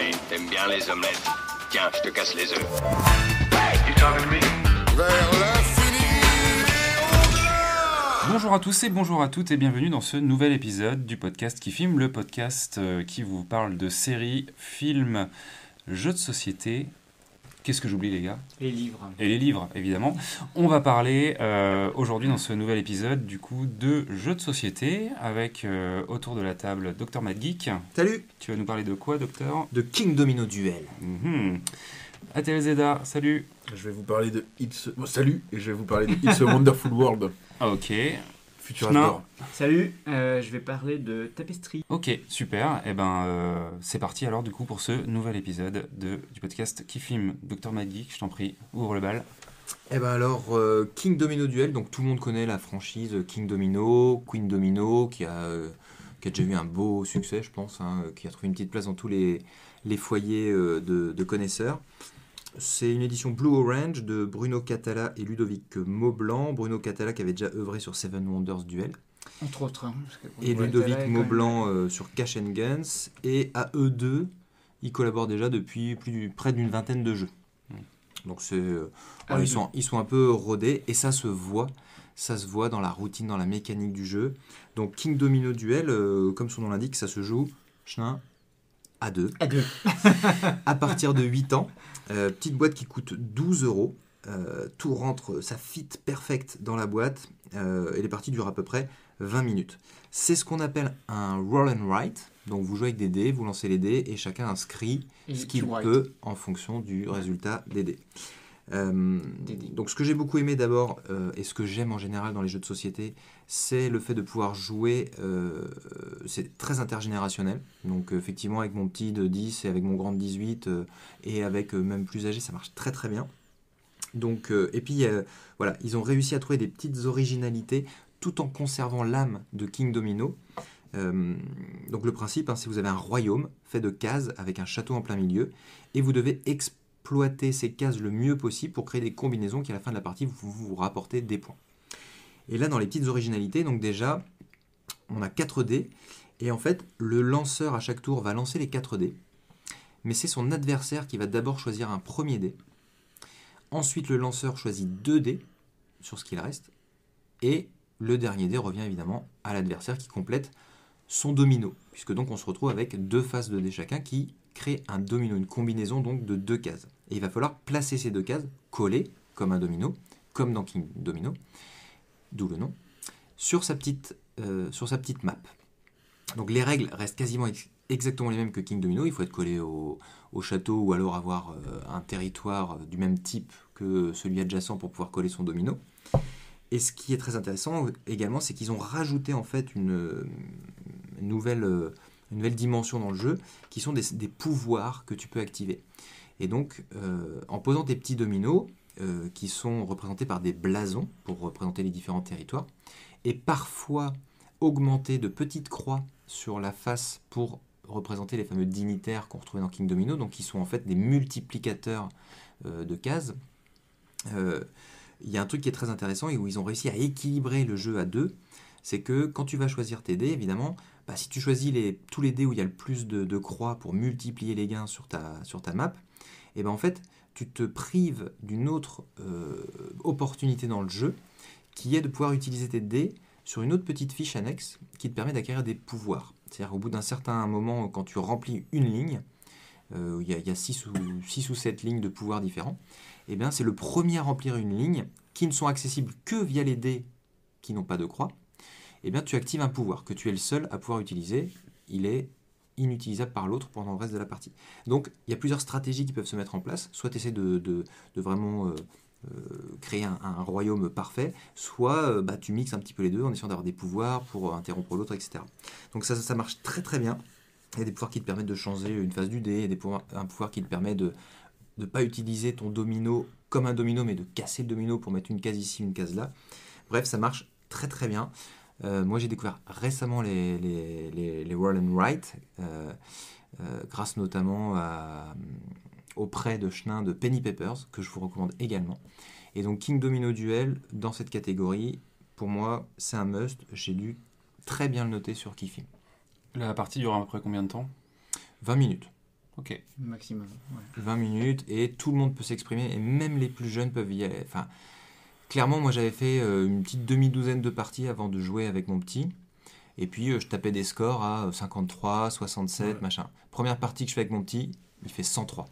Hey, t'aimes bien les omelettes? Tiens, je te casse les œufs. You talking to me? Vers l'infini et au-delà. Bonjour à tous et bonjour à toutes et bienvenue dans ce nouvel épisode du podcast Qui Filme, le podcast qui vous parle de séries, films, jeux de société. Qu'est-ce que j'oublie les gars ? Les livres. Et les livres, évidemment. On va parler aujourd'hui dans ce nouvel épisode du coup de jeux de société avec autour de la table Dr Mad Geek. Salut, Tu vas nous parler de quoi, Docteur ? de King Domino Duel. Atel Zeda, salut. Je vais vous parler de Salut, et je vais vous parler de It's a Wonderful World, Ok. Futurador. Salut, je vais parler de Tapestry. Ok, super. Et c'est parti alors du coup pour ce nouvel épisode du podcast Qui Filme. Dr Mad Geek, je t'en prie, ouvre le bal. King Domino Duel, donc tout le monde connaît la franchise King Domino, Queen Domino, qui a déjà eu un beau succès, je pense, qui a trouvé une petite place dans tous les foyers de connaisseurs. C'est une édition Blue Orange de Bruno Catala et Ludovic Maublanc. Bruno Catala qui avait déjà œuvré sur Seven Wonders Duel. Entre autres. Et Ludovic Maublanc sur Cash and Guns. Et à eux deux, ils collaborent déjà depuis près d'une vingtaine de jeux. Donc ils sont un peu rodés et ça se voit. Ça se voit dans la routine, dans la mécanique du jeu. Donc King Domino Duel, comme son nom l'indique, ça se joue à deux. À partir de 8 ans. Petite boîte qui coûte 12 €. Tout rentre, ça fit perfect dans la boîte. Et les parties durent à peu près 20 minutes. C'est ce qu'on appelle un roll and write. Donc vous jouez avec des dés, vous lancez les dés et chacun inscrit ce qu'il peut en fonction du résultat des dés. Donc ce que j'ai beaucoup aimé d'abord et ce que j'aime en général dans les jeux de société, c'est le fait de pouvoir jouer, c'est très intergénérationnel, donc effectivement avec mon petit de 10 et avec mon grand de 18 et avec même plus âgé, ça marche très très bien. Donc, et puis voilà, ils ont réussi à trouver des petites originalités tout en conservant l'âme de King Domino. Donc le principe, c'est que vous avez un royaume fait de cases avec un château en plein milieu et vous devez exploiter ces cases le mieux possible pour créer des combinaisons qui à la fin de la partie vous rapporter des points. Et là dans les petites originalités, donc déjà on a 4 dés et en fait le lanceur à chaque tour va lancer les 4 dés, mais c'est son adversaire qui va d'abord choisir un premier dé. Ensuite le lanceur choisit 2 dés sur ce qu'il reste et le dernier dé revient évidemment à l'adversaire qui complète son domino, puisque donc on se retrouve avec 2 faces de dés chacun qui crée un domino, une combinaison donc de 2 cases. Et il va falloir placer ces 2 cases collées comme un domino, comme dans King Domino, d'où le nom, sur sa petite map. Donc les règles restent quasiment exactement les mêmes que King Domino. Il faut être collé au château ou alors avoir un territoire du même type que celui adjacent pour pouvoir coller son domino. Et ce qui est très intéressant également, c'est qu'ils ont rajouté en fait une nouvelle dimension dans le jeu, qui sont des pouvoirs que tu peux activer. Et donc, en posant tes petits dominos, qui sont représentés par des blasons pour représenter les différents territoires, et parfois augmenter de petites croix sur la face pour représenter les fameux dignitaires qu'on retrouvait dans King Domino, donc qui sont en fait des multiplicateurs de cases. Il y a un truc qui est très intéressant et où ils ont réussi à équilibrer le jeu à deux, c'est que quand tu vas choisir tes dés, évidemment, si tu choisis tous les dés où il y a le plus de croix pour multiplier les gains sur ta map, et en fait, tu te prives d'une autre opportunité dans le jeu, qui est de pouvoir utiliser tes dés sur une autre petite fiche annexe qui te permet d'acquérir des pouvoirs. C'est-à-dire au bout d'un certain moment, quand tu remplis une ligne, il y a 6 ou 7 lignes de pouvoirs différents, et bien c'est le premier à remplir une ligne qui ne sont accessibles que via les dés qui n'ont pas de croix. Et bien tu actives un pouvoir que tu es le seul à pouvoir utiliser. Il est inutilisable par l'autre pendant le reste de la partie. Donc il y a plusieurs stratégies qui peuvent se mettre en place. Soit tu essaies de vraiment créer un royaume parfait, soit tu mixes un petit peu les deux en essayant d'avoir des pouvoirs pour interrompre l'autre, etc. Donc ça marche très très bien. Il y a des pouvoirs qui te permettent de changer une phase du dé, un pouvoir qui te permet de ne pas utiliser ton domino comme un domino, mais de casser le domino pour mettre une case ici, une case là. Bref, ça marche très très bien. Moi, j'ai découvert récemment les Roll and Write, grâce notamment au prêt de Chenin de Penny Papers, que je vous recommande également. Et donc, King Domino Duel, dans cette catégorie, pour moi, c'est un must. J'ai dû très bien le noter sur Kifim. La partie dure à peu près combien de temps ? 20 minutes. Ok. Maximum. Ouais. 20 minutes et tout le monde peut s'exprimer et même les plus jeunes peuvent y aller. Enfin, clairement, moi j'avais fait une petite demi-douzaine de parties avant de jouer avec mon petit. Et puis je tapais des scores à 53, 67, machin. Première partie que je fais avec mon petit, il fait 103.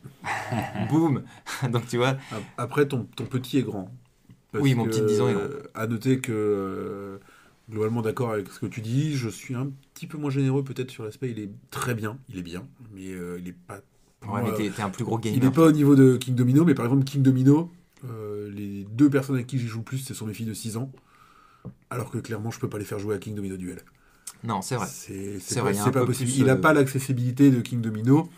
Boum. Donc tu vois. Après, ton petit est grand. Oui, mon petit de 10 ans est grand. À noter que, globalement d'accord avec ce que tu dis, je suis un petit peu moins généreux peut-être sur l'aspect, il est très bien, il est bien, mais il est pas... Ouais, mais t'es un plus gros gamer. Il n'est pas au niveau de King Domino, mais par exemple King Domino, les 2 personnes avec qui j'y joue le plus, ce sont mes filles de 6 ans, alors que clairement je peux pas les faire jouer à King Domino Duel. Non, c'est vrai. C'est pas possible. Il n'a pas l'accessibilité de King Domino.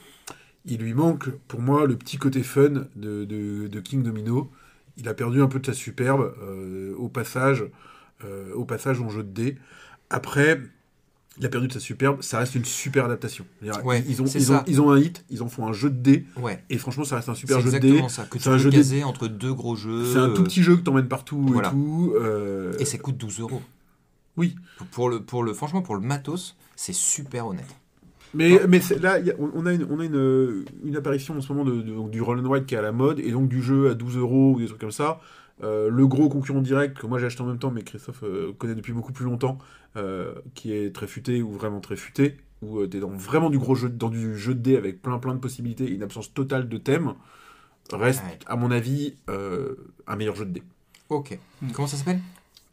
Il lui manque, pour moi, le petit côté fun de King Domino. Il a perdu un peu de sa superbe au passage en jeu de dés. Après, il a perdu de sa superbe. Ça reste une super adaptation. Ouais, ils ont un hit, ils en font un jeu de dés. Ouais. Et franchement, ça reste un super c'est jeu de dés. exactement ça, que tu peux caser entre 2 gros jeux. C'est un tout petit jeu que t'emmènes partout voilà. et tout. Et ça coûte 12 €. Oui. Franchement, pour le matos, c'est super honnête. Mais là, on a une apparition en ce moment donc, du Roll and Ride qui est à la mode, et donc du jeu à 12 € ou des trucs comme ça. Le gros concurrent direct, que moi j'ai acheté en même temps, mais Christophe connaît depuis beaucoup plus longtemps, qui est très futé, ou vraiment très futé, où t'es dans vraiment du jeu de dés avec plein de possibilités et une absence totale de thème, reste, à mon avis, un meilleur jeu de dés. Ok. Comment ça s'appelle ?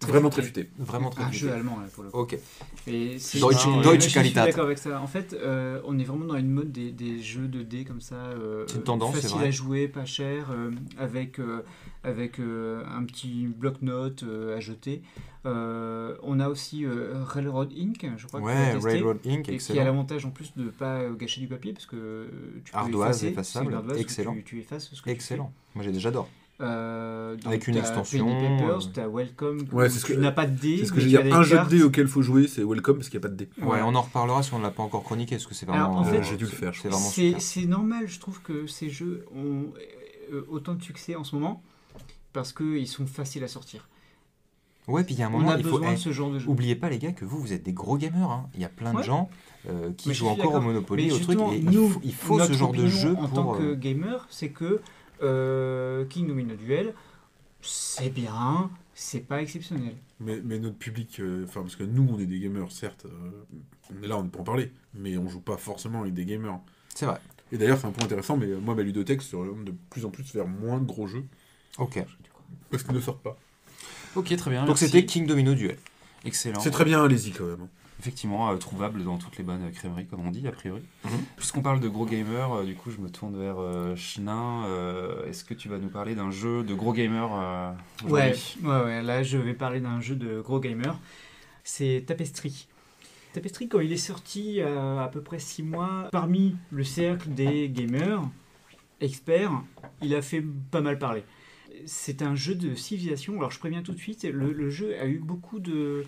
Vraiment très futé. Vraiment très Un futé. jeu allemand, là, pour le coup. Ok. Et c'est Deutsche je suis Qualität. d'accord avec ça. En fait, on est vraiment dans une mode des jeux de dés comme ça. C'est une tendance, c'est facile vrai. à jouer, pas cher, avec un petit bloc-notes à jeter. On a aussi Railroad Inc., je crois, que tu as Ouais, testé, Railroad Inc., et qui a excellent. l'avantage en plus de ne pas gâcher du papier, parce que tu peux Ardoise, effacer. effaçable, C'est une ardoise, excellent. tu effaces ce que Excellent. Moi j'adore. donc Avec une t'as extension, Penny Papers, t'as Welcome, Ouais, où c'est ce tu que- n'as pas de dés. C'est ce que mais j'ai tu dit. as des Un jeu de cartes. dés auquel il faut jouer, c'est Welcome, parce qu'il n'y a pas de dés. Ouais, Alors- on en reparlera si on ne l'a pas encore chroniqué, parce que c'est Alors, vraiment. en fait, j'ai dû le faire, je C'est crois. vraiment C'est super. c'est normal, je trouve que ces jeux ont autant de succès en ce moment parce qu'ils sont faciles à sortir. Ouais, puis il y a un On moment, a il faut. besoin de ce genre de jeu. Oubliez pas, les gars, que vous êtes des gros gamers. Hein. Il y a plein de Ouais. gens qui Mais je jouent suis encore au d'accord. Monopoly, Mais au truc. justement, Et nous, il faut ce notre genre de opinion jeu en pour. tant que gamer, c'est que King Domino Duel, c'est bien, c'est pas exceptionnel. Mais notre public, parce que nous, on est des gamers, certes, on est là, on est pour en parler, mais on joue pas forcément avec des gamers. C'est vrai. Et d'ailleurs, c'est un point intéressant, mais moi, ma ludothèque se oriente de plus en plus vers moins de gros jeux, Ok. parce qu'ils ne sortent pas. Ok, très bien. Donc merci. c'était King Domino Duel. Excellent. C'est très bien, allez-y quand même. Effectivement, trouvable dans toutes les bonnes crèmeries, comme on dit, a priori. Mhm. Puisqu'on parle de gros gamers, du coup, je me tourne vers Chenin. Est-ce que tu vas nous parler d'un jeu de gros gamers Ouais, aujourd'hui ouais, là je vais parler d'un jeu de gros gamer. C'est Tapestry. Tapestry, quand il est sorti à peu près 6 mois, parmi le cercle des gamers experts, il a fait pas mal parler. C'est un jeu de civilisation. Alors je préviens tout de suite, le jeu a eu beaucoup de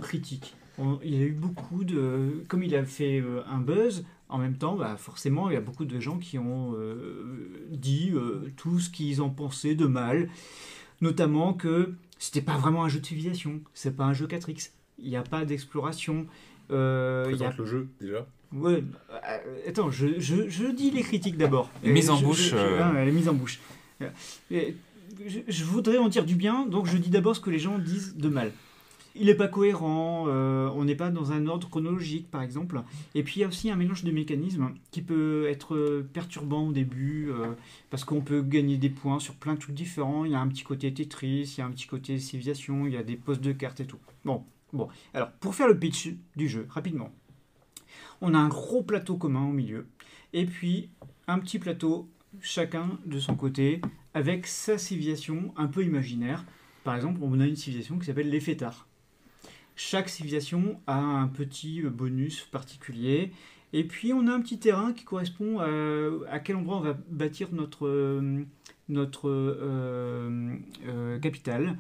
critiques. Il y a eu beaucoup de... Comme il a fait un buzz, en même temps, forcément, il y a beaucoup de gens qui ont dit tout ce qu'ils en pensaient de mal. Notamment que c'était pas vraiment un jeu de civilisation, c'est pas un jeu 4X. Il n'y a pas d'exploration. Il y a... Présente le jeu, déjà. Ouais, attends, je dis les critiques d'abord. Mise en bouche. Les mises en bouche. Je voudrais en dire du bien, donc je dis d'abord ce que les gens disent de mal. Il n'est pas cohérent, on n'est pas dans un ordre chronologique par exemple. Et puis il y a aussi un mélange de mécanismes qui peut être perturbant au début, parce qu'on peut gagner des points sur plein de trucs différents. Il y a un petit côté Tetris, il y a un petit côté civilisation, il y a des postes de cartes et tout. Bon. Alors pour faire le pitch du jeu, rapidement. On a un gros plateau commun au milieu, et puis un petit plateau, chacun de son côté, avec sa civilisation un peu imaginaire. Par exemple, on a une civilisation qui s'appelle les fêtards. Chaque civilisation a un petit bonus particulier, et puis on a un petit terrain qui correspond à quel endroit on va bâtir notre capitale.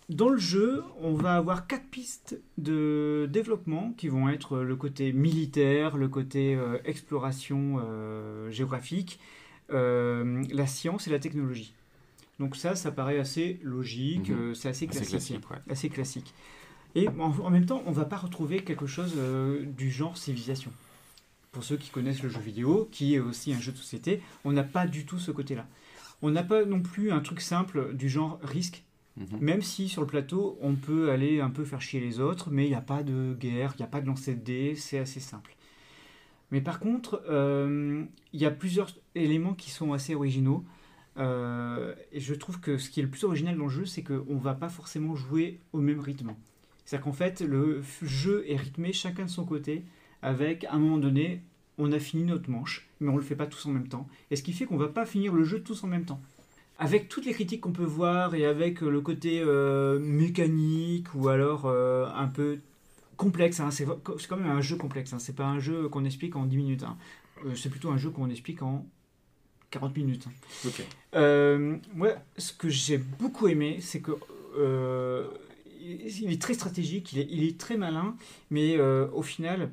Dans le jeu, on va avoir 4 pistes de développement qui vont être le côté militaire, le côté exploration géographique, la science et la technologie. Donc ça paraît assez logique, c'est assez classique. Ouais. Assez classique. Et en même temps, on ne va pas retrouver quelque chose du genre civilisation. pour ceux qui connaissent le jeu vidéo, qui est aussi un jeu de société, on n'a pas du tout ce côté-là. On n'a pas non plus un truc simple du genre risque, même si sur le plateau, on peut aller un peu faire chier les autres, mais il n'y a pas de guerre, il n'y a pas de lancer de dés, c'est assez simple. Mais par contre, il y a plusieurs éléments qui sont assez originaux. Et je trouve que ce qui est le plus original dans le jeu, c'est qu'on ne va pas forcément jouer au même rythme. C'est-à-dire qu'en fait, le jeu est rythmé chacun de son côté, avec, à un moment donné, on a fini notre manche, mais on ne le fait pas tous en même temps. Et ce qui fait qu'on ne va pas finir le jeu tous en même temps. Avec toutes les critiques qu'on peut voir, et avec le côté mécanique, ou alors un peu complexe, hein, c'est quand même un jeu complexe, hein, c'est pas un jeu qu'on explique en 10 minutes. Hein. C'est plutôt un jeu qu'on explique en 40 minutes. Ok. Moi, ce que j'ai beaucoup aimé, c'est que il est très stratégique, il est très malin, mais au final,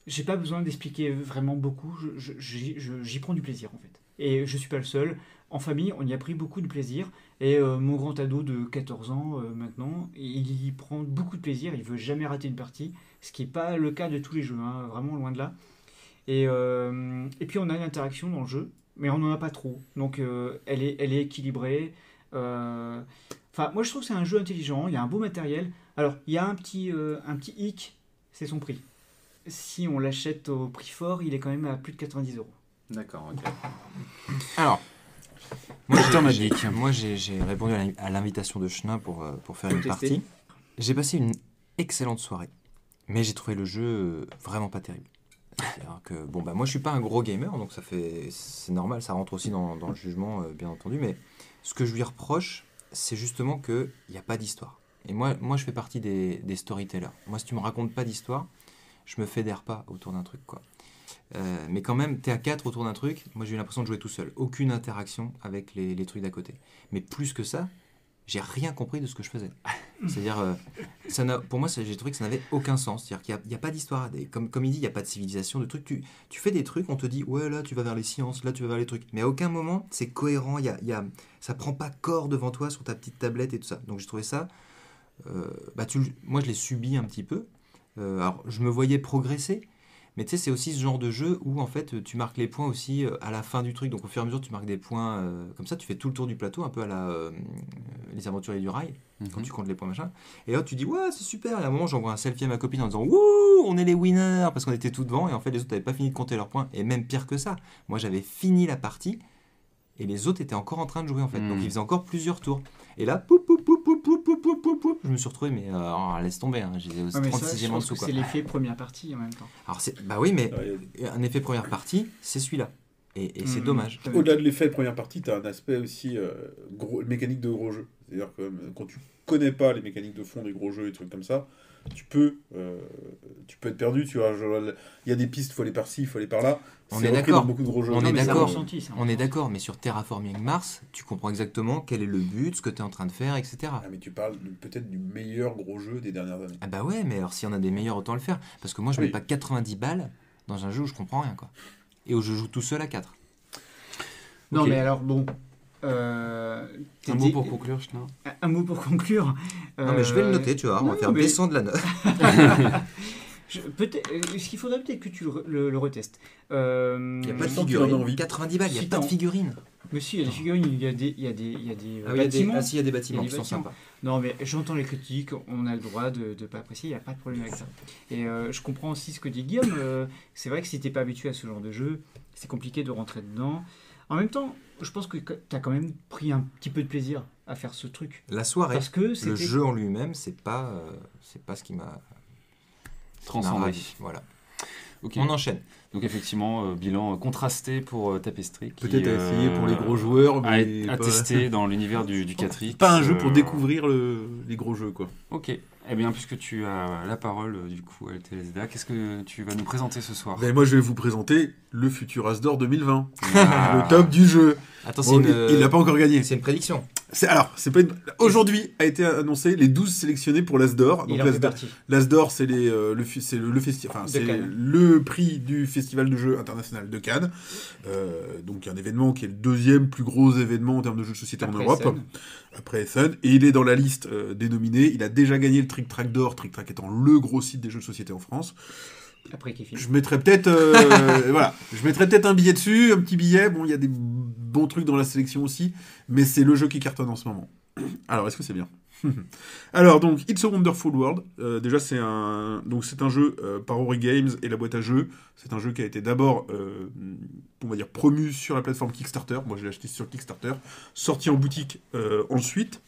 j'ai pas besoin d'expliquer vraiment beaucoup. J'y prends du plaisir en fait. Et je suis pas le seul. En famille, on y a pris beaucoup de plaisir. Et mon grand ado de 14 ans maintenant, il y prend beaucoup de plaisir. Il veut jamais rater une partie, ce qui n'est pas le cas de tous les jeux, hein, vraiment loin de là. Et puis on a une interaction dans le jeu, mais on n'en a pas trop. Donc elle est équilibrée. Enfin, moi je trouve que c'est un jeu intelligent. Il y a un beau matériel. Alors il y a un petit hic, c'est son prix. Si on l'achète au prix fort, il est quand même à plus de 90 €. D'accord, ok. Alors, moi Docteur j'ai Magic. répondu à l'invitation de Chenin pour faire une Tester. partie. J'ai passé une excellente soirée, mais j'ai trouvé le jeu vraiment pas terrible. C'est-à-dire que, moi je suis pas un gros gamer, donc c'est normal, ça rentre aussi dans le jugement, bien entendu, mais ce que je lui reproche, c'est justement qu'il n'y a pas d'histoire. Et moi je fais partie des storytellers. Moi, si tu me racontes pas d'histoire, je me fédère pas autour d'un truc, quoi. Mais quand même, t'es à 4 autour d'un truc, moi j'ai eu l'impression de jouer tout seul. Aucune interaction avec les trucs d'à côté. Mais plus que ça, j'ai rien compris de ce que je faisais. C'est-à-dire, pour moi, j'ai trouvé que ça n'avait aucun sens. C'est-à-dire qu'il n'y a pas d'histoire. Comme il dit, il n'y a pas de civilisation, de trucs. Tu fais des trucs, on te dit, ouais, là, tu vas vers les sciences, là, tu vas vers les trucs. Mais à aucun moment, c'est cohérent. Ça prend pas corps devant toi sur ta petite tablette et tout ça. Donc j'ai trouvé ça... moi, je l'ai subi un petit peu. Alors, je me voyais progresser. Mais tu sais, c'est aussi ce genre de jeu où en fait tu marques les points aussi à la fin du truc. Donc au fur et à mesure, tu marques des points comme ça, tu fais tout le tour du plateau, un peu à la Les Aventuriers du Rail, quand tu comptes les points machin. Et là, tu dis, ouais, c'est super. Et à un moment, j'envoie un selfie à ma copine en disant, wouh, on est les winners, parce qu'on était tout devant. Et en fait, les autres n'avaient pas fini de compter leurs points. Et même pire que ça, moi j'avais fini la partie et les autres étaient encore en train de jouer en fait. Donc ils faisaient encore plusieurs tours. Et là, je me suis retrouvé, mais laisse tomber, hein, j'ai 36e en dessous. C'est l'effet première partie en même temps. Alors oui, mais un effet première partie, c'est celui-là. Et c'est dommage. Au-delà de l'effet de première partie, tu as un aspect aussi mécanique de gros jeux. C'est-à-dire que quand tu connais pas les mécaniques de fond des gros jeux et trucs comme ça, tu peux être perdu. Tu vois, il y a des pistes, il faut aller par-ci, il faut aller par-là. On est d'accord. Dans beaucoup de gros jeux. On est d'accord, mais sur Terraforming Mars, tu comprends exactement quel est le but, ce que tu es en train de faire, etc. Ah, mais tu parles peut-être du meilleur gros jeu des dernières années. Ah bah ouais, mais alors s'il y en a des meilleurs, autant le faire. Parce que moi, je mets pas 90 balles dans un jeu où je comprends rien, quoi. Et où je joue tout seul à 4. Non, Okay. mais alors bon... Un mot pour conclure, Chenin. Un mot pour conclure. Non, mais je vais le noter, tu vois. On va faire baissant de la note. Ce qu'il faudrait peut-être que tu le retestes. Il n'y a pas de Sans qu'il en ait figurines. envie. 90 balles, il n'y a Si pas de t'en- figurines. Mais si, il y a des figurines, il y a des bâtiments. Il y a des bâtiments Il y a qui des sont bâtiments. sympas. Non, mais j'entends les critiques, on a le droit de ne pas apprécier, il n'y a pas de problème avec ça. Et je comprends aussi ce que dit Guillaume. C'est vrai que si tu n'es pas habitué à ce genre de jeu, c'est compliqué de rentrer dedans. En même temps, je pense que tu as quand même pris un petit peu de plaisir à faire ce truc. La soirée, Parce que le c'était... jeu en lui-même, c'est pas ce qui m'a Transcendé. ravi. Voilà. Ok. On enchaîne. Donc effectivement, bilan contrasté pour Tapestry. Qui, Peut-être à essayer pour les gros joueurs, mais à pas- tester dans l'univers du 4X. Pas un jeu pour découvrir les gros jeux, quoi. Ok. Eh bien, puisque tu as la parole, du coup, à LTLSDA, qu'est-ce que tu vas nous présenter ce soir? Ben, moi, je vais vous présenter le futur As-d'Or 2020. Ah. Le top du jeu. Attends, Bon, il n'a pas encore gagné. C'est une prédiction. C'est pas aujourd'hui a été annoncé les 12 sélectionnés pour l'As-d'Or. Il Donc en fait l'As-d'Or, partie. l'As-d'or, c'est c'est Cannes. le prix du Festival de jeux international de Cannes. Donc un événement qui est le deuxième plus gros événement en termes de jeux de société Après en Europe. Essen. Après Essen. Et il est dans la liste des nominés. Il a déjà gagné le Trick Track d'or, Trick Track étant le gros site des jeux de société en France. Après qu'il filme. Je mettrais peut-être voilà, je mettrais peut-être un billet dessus, un petit billet. Bon, il y a des bons trucs dans la sélection aussi, mais c'est le jeu qui cartonne en ce moment. Alors, est-ce que c'est bien? Alors, donc, It's a Wonderful World. Déjà, c'est un jeu par Ori Games et la boîte à jeux. C'est un jeu qui a été d'abord, on va dire, promu sur la plateforme Kickstarter. Moi, je l'ai acheté sur Kickstarter. Sorti en boutique ensuite.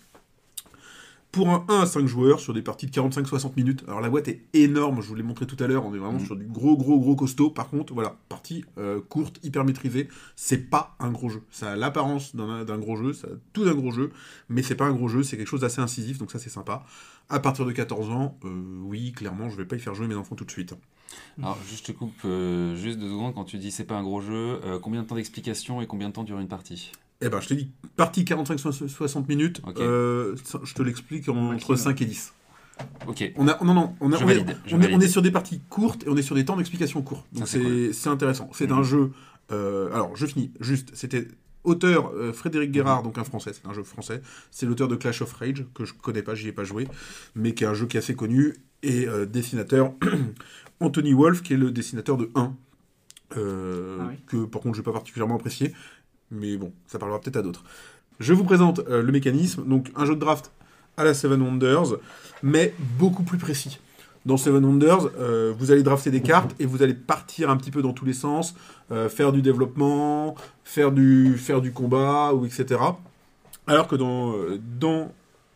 Pour un 1 à 5 joueurs sur des parties de 45-60 minutes. Alors la boîte est énorme, je vous l'ai montré tout à l'heure, on est vraiment sur du gros costaud. Par contre, voilà, partie courte, hyper maîtrisée. C'est pas un gros jeu. Ça a l'apparence d'un gros jeu, ça a tout d'un gros jeu, mais c'est pas un gros jeu, c'est quelque chose d'assez incisif, donc ça c'est sympa. À partir de 14 ans, oui, clairement, je vais pas y faire jouer mes enfants tout de suite. Alors, je te coupe juste 2 secondes, quand tu dis c'est pas un gros jeu, combien de temps d'explication et combien de temps dure une partie? Eh ben, je t'ai dit, partie 45-60 minutes, Ok. Je te l'explique entre 5 et 10. Ok. On est sur des parties courtes et on est sur des temps d'explication courts. Donc Ça, c'est cool. c'est intéressant. C'est un jeu... alors, je finis. Juste, c'était auteur Frédéric Guérard, donc un français, c'est un jeu français. C'est l'auteur de Clash of Rage, que je connais pas, j'y ai pas joué, mais qui est un jeu qui est assez connu. Et dessinateur Anthony Wolf, qui est le dessinateur de 1. Que par contre, je n'ai pas particulièrement apprécié. Mais bon, ça parlera peut-être à d'autres. Je vous présente le mécanisme. Donc, un jeu de draft à la Seven Wonders, mais beaucoup plus précis. Dans Seven Wonders, vous allez drafter des cartes et vous allez partir un petit peu dans tous les sens, faire du développement, faire du combat, ou etc. Alors que dans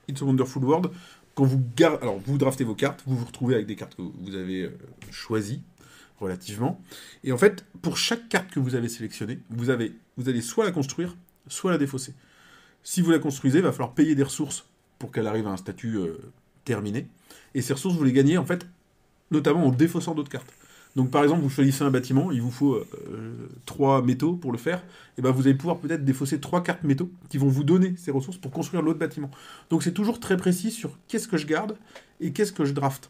It's a Wonderful World, quand vous draftez vos cartes, vous vous retrouvez avec des cartes que vous avez choisies, relativement. Et en fait, pour chaque carte que vous avez sélectionnée, vous allez soit la construire, soit la défausser. Si vous la construisez, il va falloir payer des ressources pour qu'elle arrive à un statut terminé. Et ces ressources, vous les gagnez, en fait, notamment en défaussant d'autres cartes. Donc, par exemple, vous choisissez un bâtiment, il vous faut 3 métaux pour le faire, et ben vous allez pouvoir peut-être défausser 3 cartes métaux qui vont vous donner ces ressources pour construire l'autre bâtiment. Donc, c'est toujours très précis sur qu'est-ce que je garde et qu'est-ce que je draft.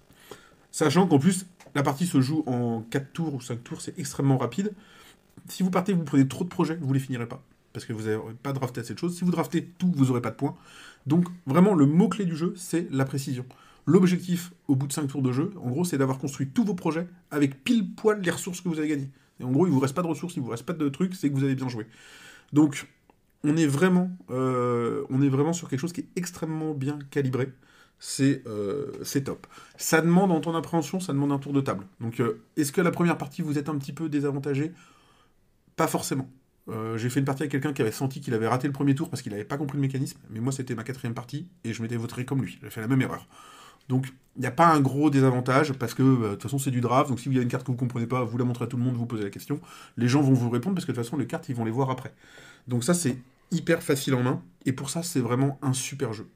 Sachant qu'en plus, la partie se joue en 4 tours ou 5 tours, c'est extrêmement rapide. Si vous partez, vous prenez trop de projets, vous ne les finirez pas. Parce que vous n'avez pas drafté assez de choses. Si vous draftez tout, vous n'aurez pas de points. Donc, vraiment, le mot-clé du jeu, c'est la précision. L'objectif, au bout de 5 tours de jeu, en gros, c'est d'avoir construit tous vos projets avec pile-poil les ressources que vous avez gagnées. Et en gros, il ne vous reste pas de ressources, il ne vous reste pas de trucs, c'est que vous avez bien joué. Donc, on est vraiment sur quelque chose qui est extrêmement bien calibré. C'est top. Ça demande, en temps d'appréhension, ça demande un tour de table. Donc, est-ce que la première partie, vous êtes un petit peu désavantagé? Pas forcément. J'ai fait une partie avec quelqu'un qui avait senti qu'il avait raté le premier tour parce qu'il n'avait pas compris le mécanisme, mais moi, c'était ma 4e partie, et je m'étais voté comme lui. J'ai fait la même erreur. Donc, il n'y a pas un gros désavantage, parce que, de toute façon, c'est du draft, donc si vous avez une carte que vous ne comprenez pas, vous la montrez à tout le monde, vous posez la question, les gens vont vous répondre, parce que de toute façon, les cartes, ils vont les voir après. Donc ça, c'est hyper facile en main, et pour ça, c'est vraiment un super jeu.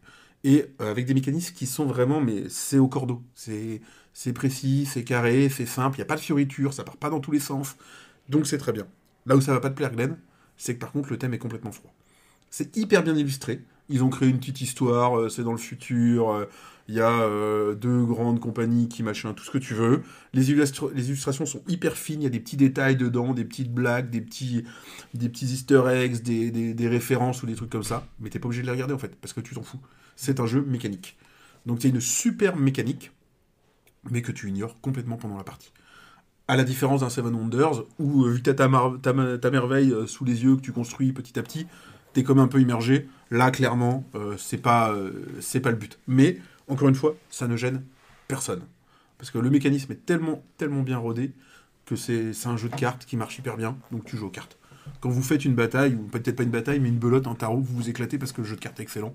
Et avec des mécanismes qui sont vraiment, mais c'est au cordeau. C'est précis, c'est carré, c'est simple, il n'y a pas de fioritures, ça part pas dans tous les sens, donc c'est très bien. Là où ça va pas te plaire, Glenn, c'est que par contre, le thème est complètement froid. C'est hyper bien illustré, ils ont créé une petite histoire, c'est dans le futur... Il y a 2 grandes compagnies qui machin, tout ce que tu veux. Les illustrations sont hyper fines, il y a des petits détails dedans, des petites blagues, des petits easter eggs, des références ou des trucs comme ça. Mais t'es pas obligé de les regarder en fait, parce que tu t'en fous. C'est un jeu mécanique. Donc il y a une super mécanique, mais que tu ignores complètement pendant la partie. À la différence d'un Seven Wonders, où vu que t'as ta merveille sous les yeux que tu construis petit à petit, t'es comme un peu immergé. Là, clairement, c'est pas le but. Mais... encore une fois, ça ne gêne personne. Parce que le mécanisme est tellement bien rodé que c'est un jeu de cartes qui marche hyper bien, donc tu joues aux cartes. Quand vous faites une bataille, ou peut-être pas une bataille, mais une belote, un tarot, vous vous éclatez parce que le jeu de cartes est excellent.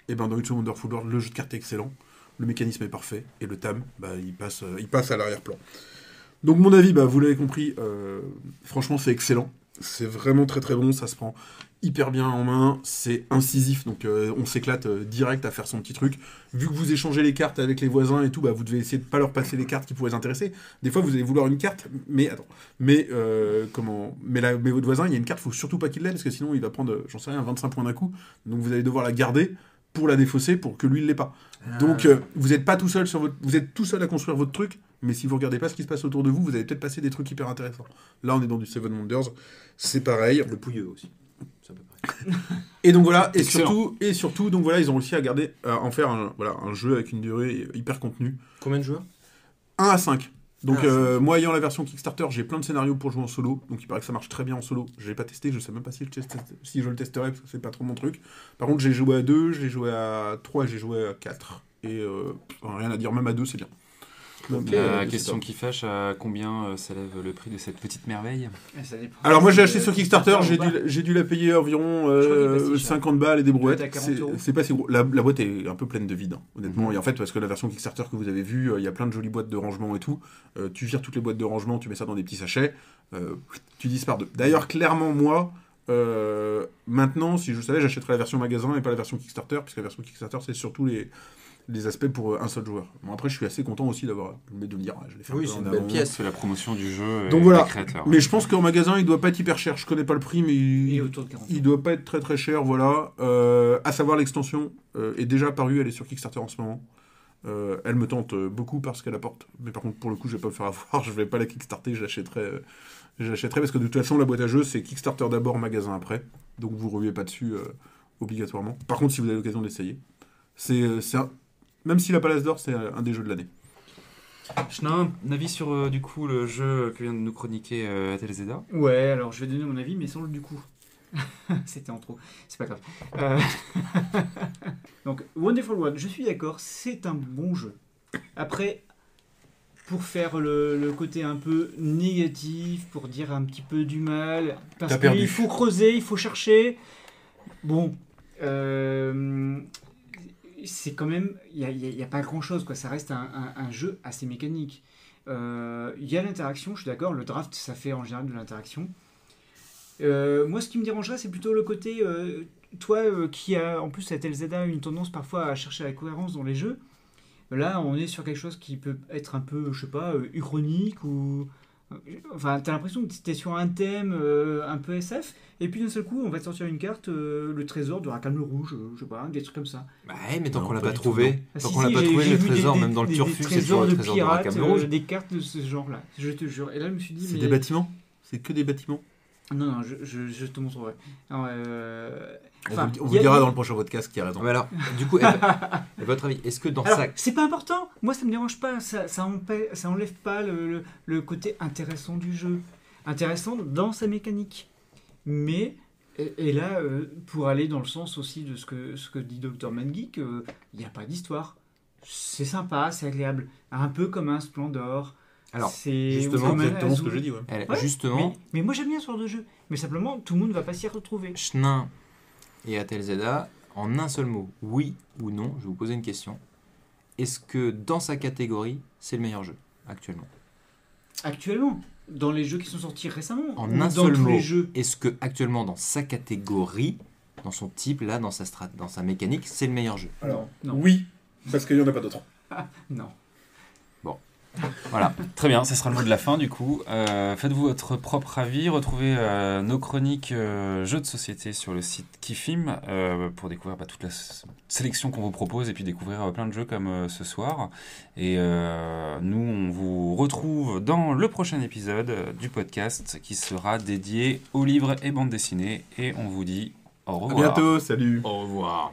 Et ben dans It's a Wonderful World, le jeu de cartes est excellent, le mécanisme est parfait, et le thème, il passe à l'arrière-plan. Donc mon avis, vous l'avez compris, franchement c'est excellent. C'est vraiment très très bon, ça se prend hyper bien en main, c'est incisif, donc on s'éclate direct à faire son petit truc. Vu que vous échangez les cartes avec les voisins et tout, vous devez essayer de pas leur passer les cartes qui pourraient les intéresser. Des fois, vous allez vouloir une carte, mais votre voisin, il y a une carte, faut surtout pas qu'il l'ait, parce que sinon il va prendre, 25 points d'un coup, donc vous allez devoir la garder pour la défausser, pour que lui, il l'ait pas. Donc vous êtes pas tout seul vous êtes tout seul à construire votre truc, mais si vous regardez pas ce qui se passe autour de vous, vous allez peut-être passer des trucs hyper intéressants. Là, on est dans du Seven Wonders, c'est pareil. Le pouilleux aussi. Ça peut pas. Et donc voilà, et surtout, donc voilà, ils ont réussi à en faire un jeu avec une durée hyper contenue. Combien de joueurs? 1 à 5. Donc moi ayant la version Kickstarter, j'ai plein de scénarios pour jouer en solo, donc il paraît que ça marche très bien en solo. Je l'ai pas testé, je sais même pas si je le testerai parce que c'est pas trop mon truc. Par contre j'ai joué à 2, j'ai joué à 3, j'ai joué à 4 et rien à dire, même à 2 c'est bien. Donc, question qui fâche, à combien s'élève le prix de cette petite merveille? Ça dépend. Alors moi j'ai acheté sur Kickstarter, j'ai dû la payer environ 50 balles et des brouettes. C'est pas si gros. La boîte est un peu pleine de vide, hein, honnêtement. Et en fait, parce que la version Kickstarter que vous avez vue, il y a plein de jolies boîtes de rangement et tout. Tu vires toutes les boîtes de rangement, tu mets ça dans des petits sachets, tu divises par 2. D'ailleurs, clairement, moi, maintenant, si je savais, j'achèterais la version magasin et pas la version Kickstarter, puisque la version Kickstarter, c'est surtout les aspects pour un seul joueur. Bon, après, je suis assez content aussi de me dire, je l'ai fait. Oui, c'est une belle pièce. C'est la promotion du jeu. Donc et voilà. des créateurs. Mais je pense qu'en magasin, il doit pas être hyper cher. Je connais pas le prix, mais il doit pas être très très cher. Voilà. À savoir, l'extension est déjà apparue. Elle est sur Kickstarter en ce moment. Elle me tente beaucoup parce qu'elle apporte. Mais par contre, pour le coup, je vais pas me faire avoir. Je vais pas la Kickstarter. Je l'achèterai parce que de toute façon, la boîte à jeux, c'est Kickstarter d'abord, magasin après. Donc vous reviez pas dessus obligatoirement. Par contre, si vous avez l'occasion d'essayer, même s'il n'a pas l'As d'or, c'est un des jeux de l'année. Chenin, un avis sur du coup le jeu que vient de nous chroniquer Atelzeda? Ouais, alors je vais donner mon avis, mais sans le du coup. C'était en trop, c'est pas grave. Donc, Wonderful World, je suis d'accord, c'est un bon jeu. Après, pour faire le côté un peu négatif, pour dire un petit peu du mal, parce qu'il faut creuser, il faut chercher. Bon, c'est quand même, il n'y a pas grand chose, quoi. Ça reste un jeu assez mécanique. Il y a l'interaction, je suis d'accord, le draft ça fait en général de l'interaction. Moi ce qui me dérangerait c'est plutôt le côté, toi qui a en plus à Atelzeda une tendance parfois à chercher la cohérence dans les jeux, là on est sur quelque chose qui peut être un peu, je sais pas, uchronique ou... Enfin, t'as l'impression que t'es sur un thème un peu SF, et puis d'un seul coup, on va te sortir une carte, le trésor de Rakam le Rouge, je sais pas, des trucs comme ça. Bah ouais, mais tant qu'on l'a pas pas trouvé, tout, le trésor, même dans le Turfu, c'est toujours le trésor de Rakam le Rouge. Des cartes de ce genre-là, je te jure. Et là, je me suis dit... C'est des bâtiments? C'est que des bâtiments? Non, je te montrerai. Alors, on vous dira dans le prochain podcast qui a raison. Mais alors, du coup, à votre avis, est-ce que dans ça... C'est pas important, moi ça me dérange pas, ça enlève pas le côté intéressant du jeu. Intéressant dans sa mécanique. Mais, et là, pour aller dans le sens aussi de ce que dit Dr Mangeek, il n'y a pas d'histoire. C'est sympa, c'est agréable. Un peu comme un Splendor. Alors, c'est justement, exactement ce que je dis. Ouais. Ouais, justement, mais moi j'aime bien ce genre de jeu. Mais simplement, tout le monde ne va pas s'y retrouver. Chenin et Atelzeda, en un seul mot, oui ou non, je vais vous poser une question. Est-ce que dans sa catégorie, c'est le meilleur jeu, actuellement? Actuellement, dans les jeux qui sont sortis récemment, en ou un dans seul tous mot, les jeux. est-ce que actuellement dans sa catégorie, dans son type, là, dans sa mécanique, c'est le meilleur jeu? Alors, non. Oui, parce qu'il n'y en a pas d'autres. Non. Voilà, très bien, ce sera le mot de la fin du coup. Faites-vous votre propre avis, retrouvez nos chroniques jeux de société sur le site Kifim pour découvrir toute la sélection qu'on vous propose et puis découvrir plein de jeux comme ce soir. Et nous, on vous retrouve dans le prochain épisode du podcast qui sera dédié aux livres et bandes dessinées. Et on vous dit au revoir. À bientôt, salut. Au revoir.